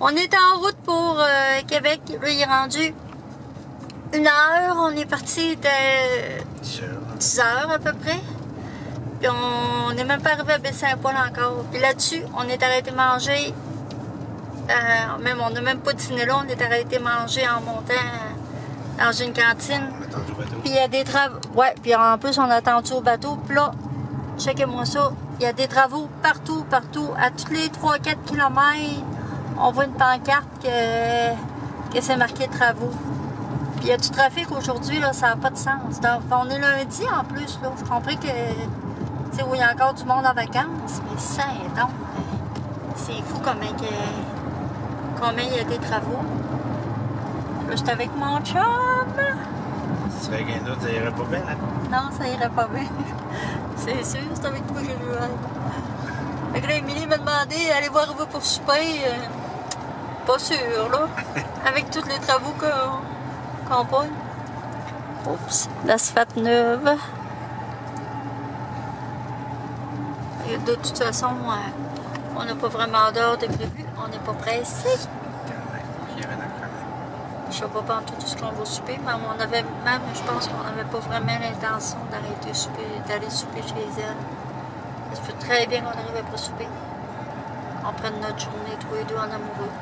On est en route pour Québec. Là, il est rendu 1h. On est parti de 10 heures à peu près. Puis on n'est même pas arrivé à Baie-Saint-Paul encore. Puis là-dessus, on est arrêté manger. Même on n'a même pas dîné là. On est arrêté manger en montant dans une cantine. On a attendu au bateau. Puis il y a des travaux. Ouais, puis en plus, on a attendu au bateau. Puis là, checkez-moi ça. Il y a des travaux partout, partout. À tous les 3-4 km, on voit une pancarte que c'est marqué travaux. Puis il y a du trafic aujourd'hui, là, ça n'a pas de sens. Donc, on est lundi en plus, là. Je comprends que, tu sais, où il y a encore du monde en vacances, mais ça est donc. C'est fou combien il y a des travaux. Là, j'étais avec mon chum. Si tu fais quelqu'un d'autre, ça irait pas bien, là? Non, ça irait pas bien. C'est sûr, c'est avec toi que je veux aller. Fait que là, Émilie m'a demandé d'aller voir où va pour souper. Pas sûr, là. Avec tous les travaux qu'on pogne. Oups, l'asphalte neuve. Et de toute façon, on n'a pas vraiment d'heure de prévu. On n'est pas pressé. Je sais pas tout ce qu'on va souper, mais on avait même, je pense qu'on n'avait pas vraiment l'intention d'aller souper chez elle. Ça se fait très bien qu'on arrive après souper. On prenne notre journée tous les deux en amoureux.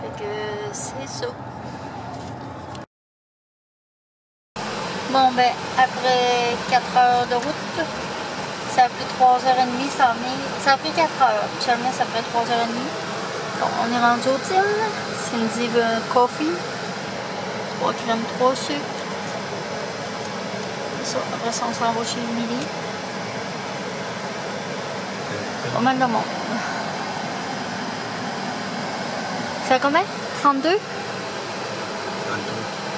Fait que c'est ça. Bon ben, après 4 heures de route, ça a pris 3h30, ça a pris 4 heures. Actuellement, ça fait 3h30. Bon, on est rendu au Tim. Cindy veut coffee. 3 crèmes, 3 sucres. C'est ça. Après ça, on s'en va chez Émilie. Pas mal de monde. Ça fait combien? 32?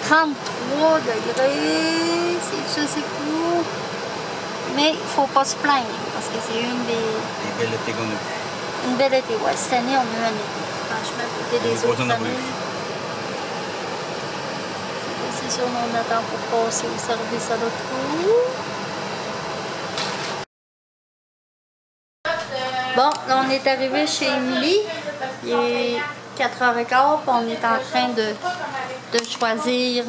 33 degrés. C'est ça, c'est fou. Mais il faut pas se plaindre parce que c'est une des belles étés qu'on a. Une belle été, ouais. Cette année, on a eu un été. Franchement, côté des autres années. C'est sûr, on attend pour passer au service à l'autre coup. Bon, là, on est arrivé chez Émilie. Il est 4h15, puis on est en train de choisir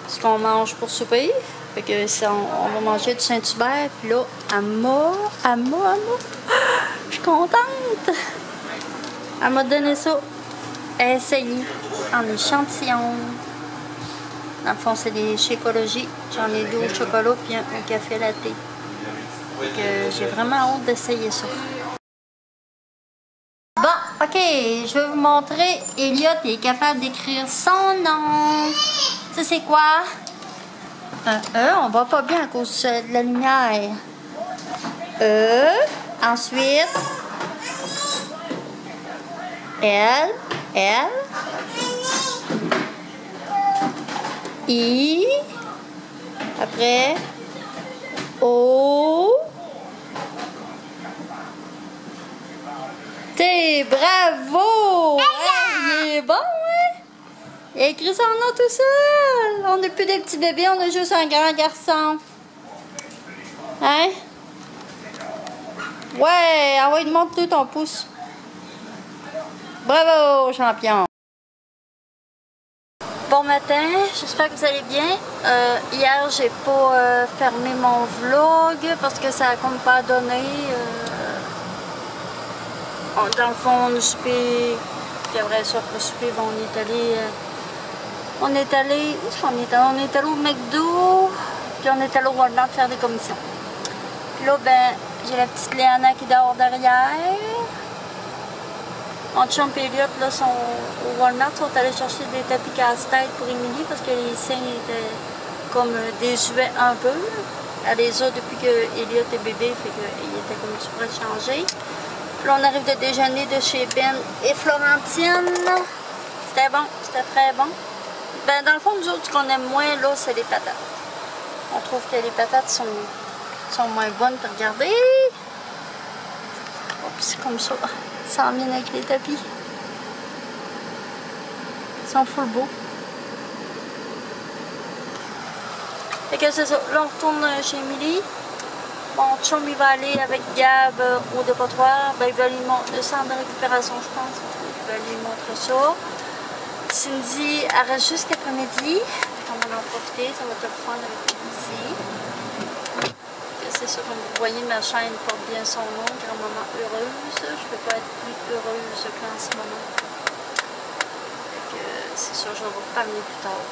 ce qu'on mange pour souper. Fait que ça, on va manger du Saint-Hubert. Puis là, je suis contente. Elle m'a donné ça à essayer en échantillon. Dans le fond, c'est des Shakeology. J'en ai 2 au chocolat puis un café latte. Fait que j'ai vraiment hâte d'essayer ça. Bon, ok, je vais vous montrer. Elliot est capable d'écrire son nom. Ça, c'est quoi? On voit pas bien à cause de la lumière. Ensuite, L, I, après, O, T, bravo! Il est bon, hein? Il a écrit son nom tout seul. On n'est plus des petits bébés, on est juste un grand garçon. Hein? Ouais, ah ouais, montre-nous ton pouce. Bravo, champion. Bon matin, j'espère que vous allez bien. Hier, j'ai pas fermé mon vlog parce que ça a comme pas donné. Dans le fond, on a soupé. Puis après ça, après souper, bon, on est allé. Où est-ce qu'on est allé? On est allé au McDo. Puis on est allé au Walmart faire des commissions. Puis là, ben, j'ai la petite Léana qui dort derrière. Mon chum et Elliot, là, sont au Walmart, sont allés chercher des tapis casse-tête pour Émilie parce que les seins étaient comme désuets un peu. Elle les a depuis que Elliot est bébé, fait qu'il était comme tu pourrais changer. Puis là, on arrive de déjeuner de chez Ben et Florentine. C'était bon, c'était très bon. Ben, dans le fond, nous autres, ce qu'on aime moins, là, c'est les patates. On trouve que les patates sont moins bonnes pour regarder. Oh, c'est comme ça. Ça en vient avec les tapis. Ils sont full beaux. Fait que c'est ça. Là, on retourne chez Émilie. Mon chum, il va aller avec Gab au dépotoir. Ben, il va lui montrer le centre de récupération, je pense. Il va lui montrer ça. Cindy, elle reste jusqu'après-midi. On va en profiter, ça va être le fun avec Cindy. C'est sûr, comme vous voyez, ma chaîne porte bien son nom, grand-maman heureuse. Je ne peux pas être plus heureuse qu'en ce moment. C'est sûr, je vais vous ramener plus tard.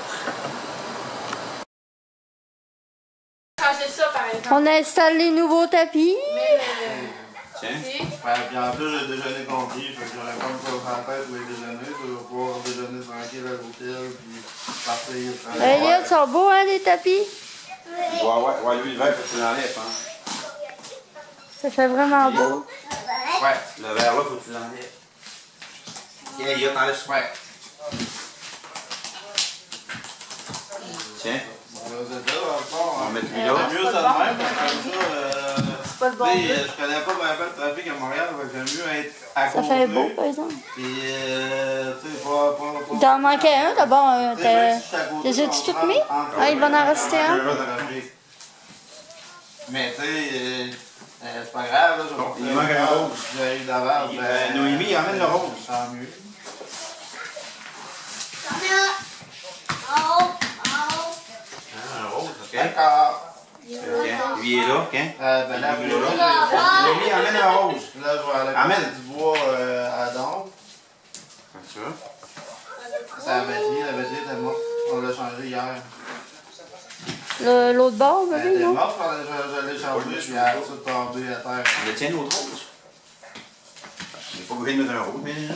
Ça, par exemple. On installe les nouveaux tapis. Tiens. Puis en plus, j'ai déjeuné compris, fait que j'aurais pas me faire la tête pour les déjeuner, je vais pouvoir déjeuner tranquille à l'hôtel, puis partir. Elliot, ils sont beaux, hein, les tapis? Ouais, lui, le verre, faut que tu l'enlèves, hein. Ça fait vraiment beau. Ouais, le verre là, faut que tu l'enlèves. Tiens, il y a t'enlèves super. Tiens, On va mettre lui là. C'est mieux ça de même, comme ça. Pas le bon Je goût. connais pas bien le trafic à Montréal, fait que j'aime mieux être à Ça côté. fait beau, par exemple. Puis, tu sais, pas. Il t'en manquait un, d'abord. Tu sais, même si je suis à côté, Les as-tu on toutes se mis? rend entre Ah, il va en rester un. Mais tu sais, c'est pas grave, là. Il manque un rose. J'arrive d'avance. Noémie, emmène le rose. Tant mieux. Un rose, ok. D'accord. Ok. Lui, il est là, ok. Ben là, Noémie, emmène le rose. là, je vais aller Amène. prendre du bois à Don. Comme ça. C'est la batterie était morte. On l'a changé hier. L'autre bord, Elle bébé, était non? morte, je l'ai changé, puis elle a tout tombé à terre. Le tien, l'autre rose. Il n'est pas obligé de mettre un rose, mais non.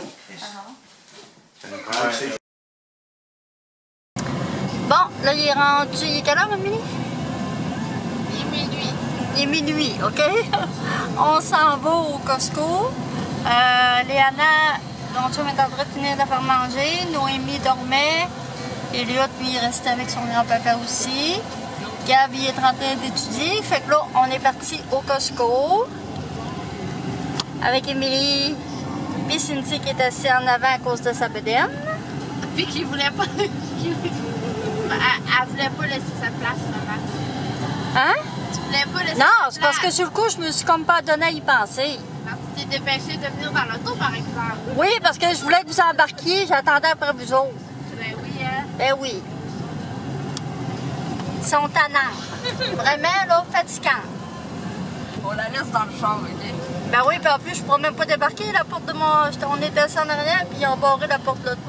Ça nous prend un sèche. Bon, là, il est rendu. Il est quelle heure, Amélie? Il est minuit. Il est minuit, OK? On s'en va au Costco. Léana, mon chum est en train de finir de faire manger. Noémie dormait. Elliot, lui, il restait avec son grand-papa aussi. Gab, il est en train d'étudier. Fait que là, on est parti au Costco. Avec Émilie. Puis Cindy qui est assise en avant à cause de sa bedaine. Puis qu'il voulait pas. Elle voulait pas laisser sa place, maman. Hein? Tu voulais pas laisser Non, sa c'est parce que place. sur le coup, je me suis comme pas donné à y penser. Quand tu t'es dépêché de venir dans l'auto, par exemple. Oui, parce que je voulais que vous embarquiez. J'attendais après vous autres. Ben oui, hein. Ben oui. Ils sont tannants. Vraiment, là, fatigants. On la laisse dans le char, OK? Ben oui, puis en plus, je pourrais même pas débarquer la porte de mon... On était assis en arrière, puis ils ont barré la porte de l'auto.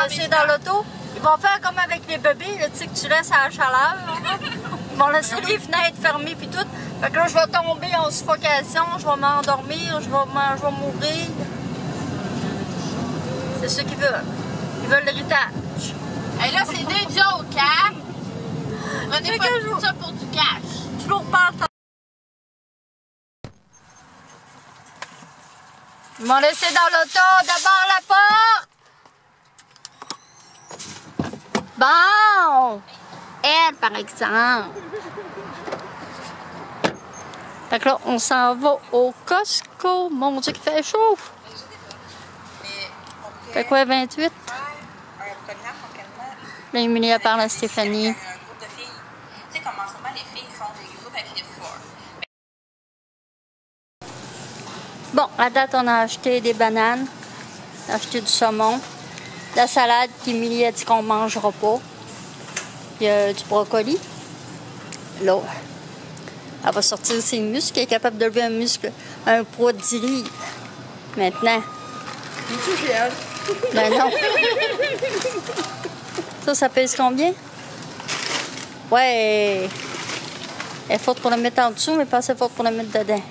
C'est dans l'auto. Ils vont faire comme avec les bébés, là, tu sais, que tu laisses à la chaleur. Là. Ils vont laisser les fenêtres fermées, puis tout. Fait que là, je vais tomber en suffocation, je vais m'endormir, je vais mourir. C'est ce qu'ils veulent. Ils veulent l'héritage. Et là, c'est des jokes, hein? Prenez pas que tout ça pour du cash. Je vous reparle. Ils m'ont laissé dans l'auto. D'abord la porte. Bon. Elle, par exemple. Fait que là, on s'en va au Costco. Mon Dieu, qu'il fait chaud. Fait quoi, 28? Là, Emilie parle à Stéphanie. Un groupe de filles. Tu sais, comme en ce moment, les filles font des groupes avec les four. Bon, à date, on a acheté des bananes, on a acheté du saumon, de la salade qu'Émilie a dit qu'on ne mangera pas. Il y a du brocoli. Là, elle va sortir ses muscles. Elle est capable de lever un muscle, un poids de 10 livres. Maintenant. Ben non. Ça pèse combien? Ouais. Elle est forte pour la mettre en dessous, mais pas assez forte pour la mettre dedans.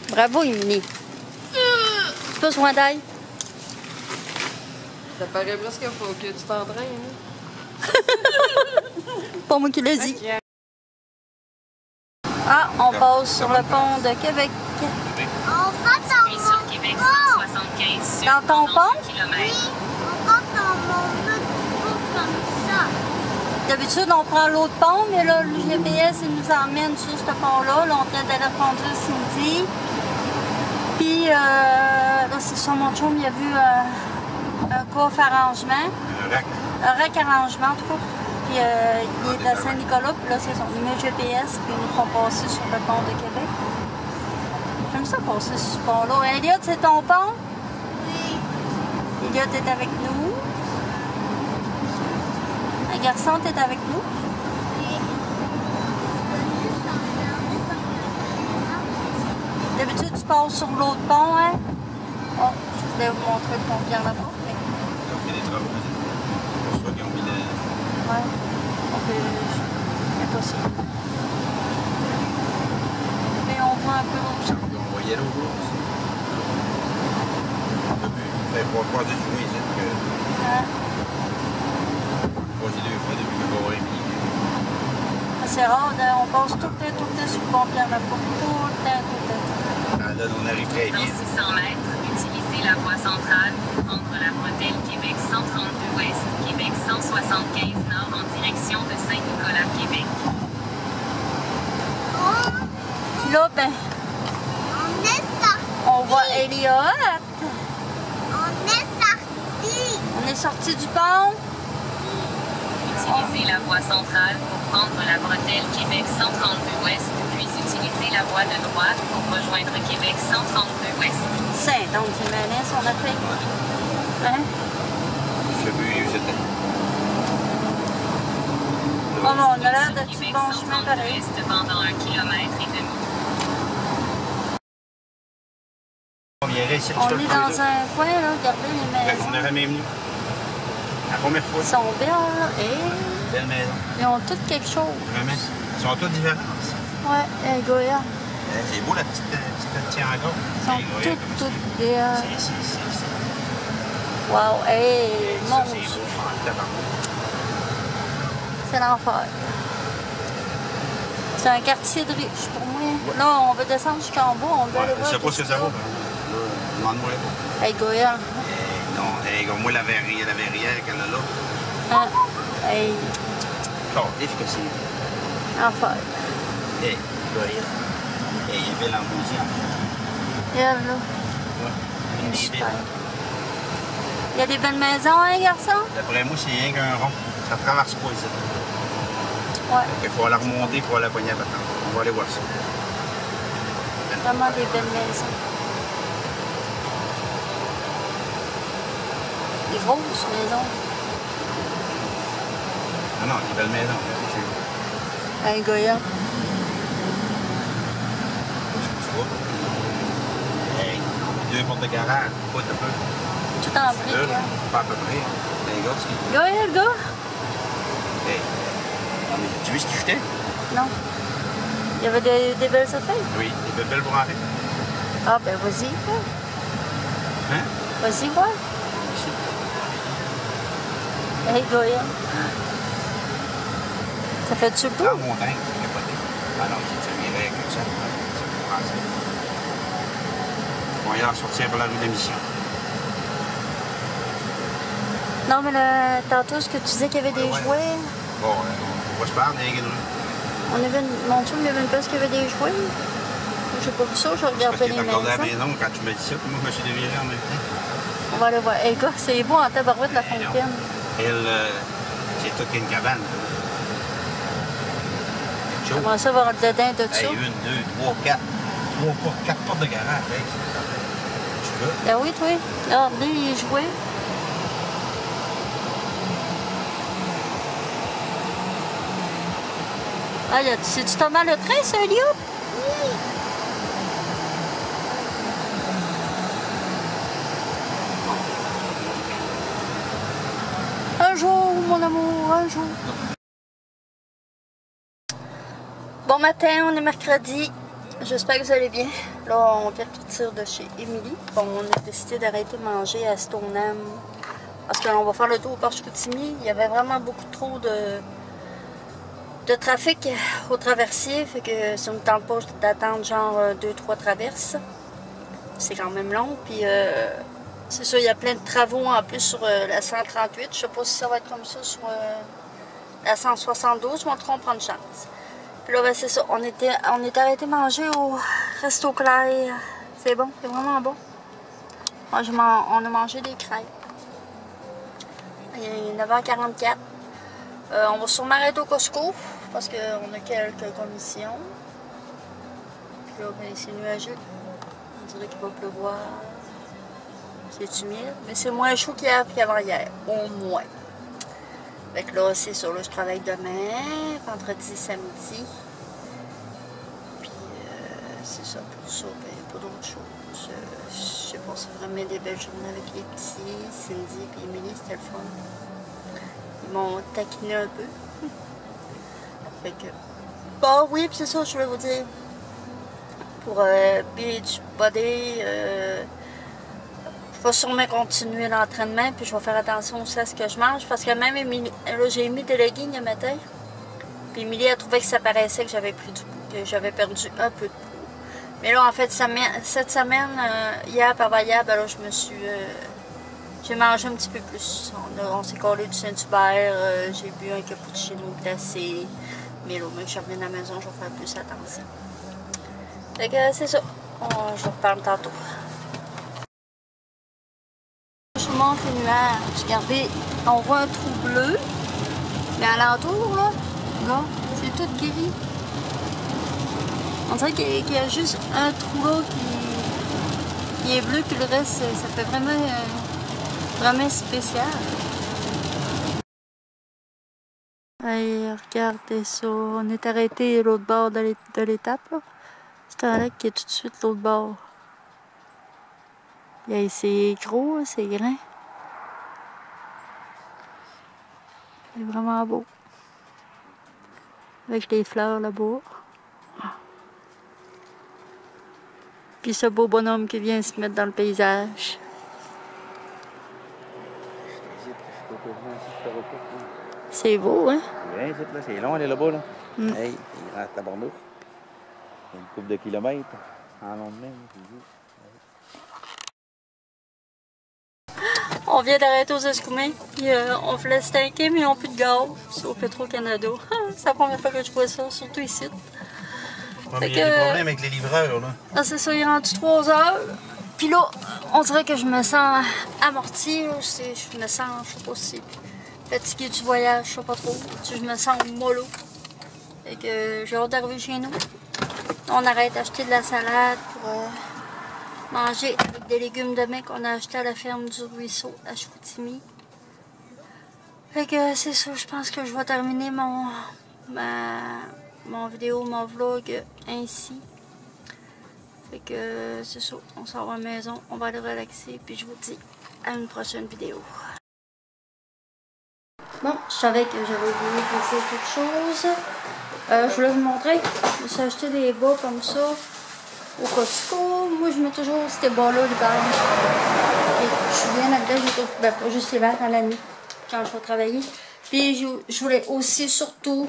Bravo, Émilie. Tu as besoin d'ail? Ça paraît presque pas que tu t'entraînes. Pas moi qui l'ai dit. Ah, on passe sur le pont de Québec. On passe dans mon Québec pont. 175 Dans ton pont? Oui, on passe dans mon petit pont comme ça. D'habitude, on prend l'autre pont, mais là, le GPS, il nous emmène sur ce pont-là. Là, on vient d'aller conduire Cindy. Puis, là, c'est ça, mon chum, il a vu un coffre arrangement. Un rack. Un rack arrangement, en tout cas. puis il est à Saint-Nicolas, puis là, c'est son numéro GPS, puis ils nous font passer sur le pont de Québec. J'aime ça passer sur ce pont-là. Elliot, c'est ton pont? Oui. Elliot est avec nous. Un garçon, t'es avec nous? D'habitude, tu passes sur l'autre pont, hein? Oh, je voulais vous montrer le pont Pierre-Laporte. Mais... Ils ont fait des travaux. Je crois qu'ils ont mis le... Ouais. On peut... Impossible. Mais on voit un peu l'autre. On voyait l'autre jour aussi. On peut plus. Il fait pas de jouer ici. Hein? Moi, j'ai deux fois depuis que je vais voir. C'est rare, on passe tout le temps sur le pont Pierre-Laporte. Tout le temps. Là, on arrive très bien. Dans 600 mètres, utilisez la voie centrale pour prendre la bretelle Québec 132 Ouest, Québec 175 Nord en direction de Saint-Nicolas, Québec. Puis là, ben, On est sorti. on voit Elliot. On est sorti. On est sorti du pont. Utilisez la voie centrale pour prendre la bretelle Québec 132 Ouest, puis utilisez la voie de droite pour rejoindre Québec 132 Ouest. Saint-Anne-Jiménez, on a fait. Hein? Je sais plus où c'était. Oh non, on a l'air de Québec tout bon chemin 132 pareil. Ouest pendant 1,5 km. On viendrait ici. On est dans un coin, là, regardez les On maisons. aurait même venu. La première fois. Ils sont belles, là. Et Belle maison. ils ont toutes quelque chose. Vraiment. Ils sont tous différents. Ouais, un Goya. C'est beau la petite triangle. Ils sont toutes belles. Wow, hey, mon Ça, Dieu. c'est beau. Tabarnak. C'est l'enfer. C'est un quartier de riche pour moi. Là, on veut descendre jusqu'en bas, on veut aller Ouais, voir. je sais pas ce que ça vaut. Demande-moi pas. Hey, Goya. Non, moi, la verrière qu'elle a là. Hein? Hey, Cardiff que c'est. enfer. Hey, Goya. Hey, il est belle en bougie. Elle, là. Ouais. Une des Super. belles. Il y a des belles maisons, hein, garçon? D'après moi, c'est rien qu'un rond. Ça traverse pas ici. Ouais, Il faut la remonter pour la poignée à patente. On va aller voir ça. vraiment des belles maisons. Des grosses maisons. Non, des belles maisons. Hey, Goya. Tu vois? Hey, deux portes de garage, pas de peu. Tout en briques, là. Pas à peu près. Les gars, c'est... Goya, le gars? Hey. Mais tu veux ce qu'il jetait? Non. Il y avait des belles affaires? Oui, des belles branlées. Ah, ben vas-y, quoi. Hein? Vas-y, voir. Ici. Hey, Goya. Ça fait-tu le Dans tour? la montagne, c'est capoté. Ah non, ça viendrait comme ça. On va y en sortir pour la rue de Mission. Non, mais là, tantôt, ce que tu disais qu'il y avait des Ouais. jouets. Bon, on va se parler dans les rue. On avait mon chum, il y avait une place qu'il y avait des jouets. J'ai pas vu ça, je Parce regardais que les tu regardais à la maisons. maison quand tu me dis ça, puis moi, je me suis déviré en même temps. On va aller voir. Hey, gars, c'est beau en tabarouette, la fontaine. Elle, c'est toute une cabane. Chaud. Comment ça va être dedans de ça? Hey, 1, 2, 3, 4. 4 portes de garage. Hey, tu veux? Ben oui, toi. Regardez les jouets. Ah, c'est-tu Thomas le train, ça, Elliot? Oui. Un jour, mon amour, un jour. Bon matin, on est mercredi. J'espère que vous allez bien. Là, on vient de partir de chez Émilie. Bon, on a décidé d'arrêter de manger à Stoneham. Parce que là, on va faire le tour au parc Chicoutimi. Il y avait vraiment beaucoup trop de trafic au traversier. Fait que ça ne me tente pas d'attendre genre 2-3 traverses. C'est quand même long. Puis c'est sûr, il y a plein de travaux en plus sur la 138. Je sais pas si ça va être comme ça sur la 172, mais en tout cas, on prend une chance. Puis là, ben, c'est ça. On est arrêté manger au Resto Clair. C'est bon, c'est vraiment bon. Moi, on a mangé des crêpes. Il est 9h44. On va sûrement arrêter au Costco parce qu'on a quelques commissions. Puis là, ben, c'est nuageux. On dirait qu'il va pleuvoir. C'est humide, mais c'est moins chaud qu'hier et qu'avant-hier, au moins. Fait que là, c'est sûr, là, je travaille demain, vendredi, samedi. Puis c'est ça, pour ça, ben, pas d'autre chose. J'ai passé vraiment des belles journées avec les petits, Cindy et Emily, c'était le fun. Ils m'ont taquiné un peu. Fait que... Bon, oui, puis c'est ça, je voulais vous dire. Pour Beachbody, je vais sûrement continuer l'entraînement, puis je vais faire attention aussi à ce que je mange, parce que même Émilie, là, j'ai mis des leggings le matin, puis Émilie a trouvé que ça paraissait que j'avais plus de poids, que j'avais perdu un peu de poids. Mais là, en fait, cette semaine, hier par hier, ben là, je me suis... j'ai mangé un petit peu plus. On s'est collé du Saint-Hubert, j'ai bu un cappuccino glacé, mais là, même que je revienne à la maison, je vais faire plus attention. Fait que c'est ça, je vous reparle tantôt. Je vous montre les nuages. Regardez, on voit un trou bleu, mais alentour, là, c'est tout gris. On dirait qu'il y a juste un trou là qui est bleu, puis le reste, ça fait vraiment spécial. Hey, regardez ça. On est arrêté à l'autre bord de l'étape. C'est un lac qui est tout de suite l'autre bord. C'est gros, c'est grand. C'est vraiment beau. Avec les fleurs là-bas. Puis ce beau bonhomme qui vient se mettre dans le paysage. C'est beau, hein? Oui, c'est long, elle est là-bas, là. Hey, il rentre à Bordeaux. Il y a une couple de kilomètres en long de main. On vient d'arrêter aux Escoumins, puis on voulait se tanker, mais ils n'ont plus de gaz au Petro-Canada. C'est la première fois que je vois ça, surtout ici. Ouais, mais il y a des problèmes avec les livreurs, là. Ah, c'est ça, il est rendu 3 heures. Puis là, on dirait que je me sens amortie. Là. Je me sens, je sais pas si fatiguée du voyage, je sais pas trop. Je me sens mollo. Fait que j'ai hâte d'arriver chez nous. On arrête d'acheter de la salade pour manger avec des légumes de mai qu'on a acheté à la ferme du Ruisseau à Chicoutimi. Fait que c'est ça, je pense que je vais terminer mon vidéo, mon vlog ainsi. Fait que c'est ça, on s'en va à la maison, on va aller relaxer, puis je vous dis à une prochaine vidéo. Bon, je savais que j'avais oublié de faire quelque chose. Je voulais vous montrer, je me suis acheté des bas comme ça au Costco. Moi, je mets toujours ces bas-là l'hiver. Je suis bien là-dedans, pas juste l'hiver, dans la nuit, quand je vais travailler. Puis je voulais aussi, surtout,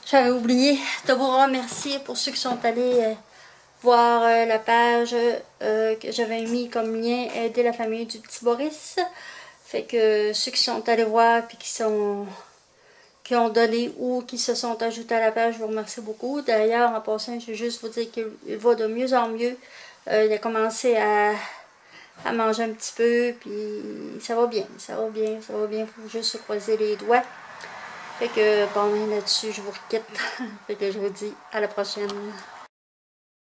j'avais oublié de vous remercier pour ceux qui sont allés voir la page que j'avais mis comme lien « Aider la famille du petit Boris ». Fait que ceux qui sont allés voir et qui ont donné ou qui se sont ajoutés à la page, je vous remercie beaucoup. D'ailleurs, en passant, je veux juste vous dire qu'il va de mieux en mieux. Il a commencé à manger un petit peu, puis ça va bien, ça va bien, ça va bien. Il faut juste se croiser les doigts. Fait que, bon, là-dessus, je vous quitte. Fait que je vous dis à la prochaine.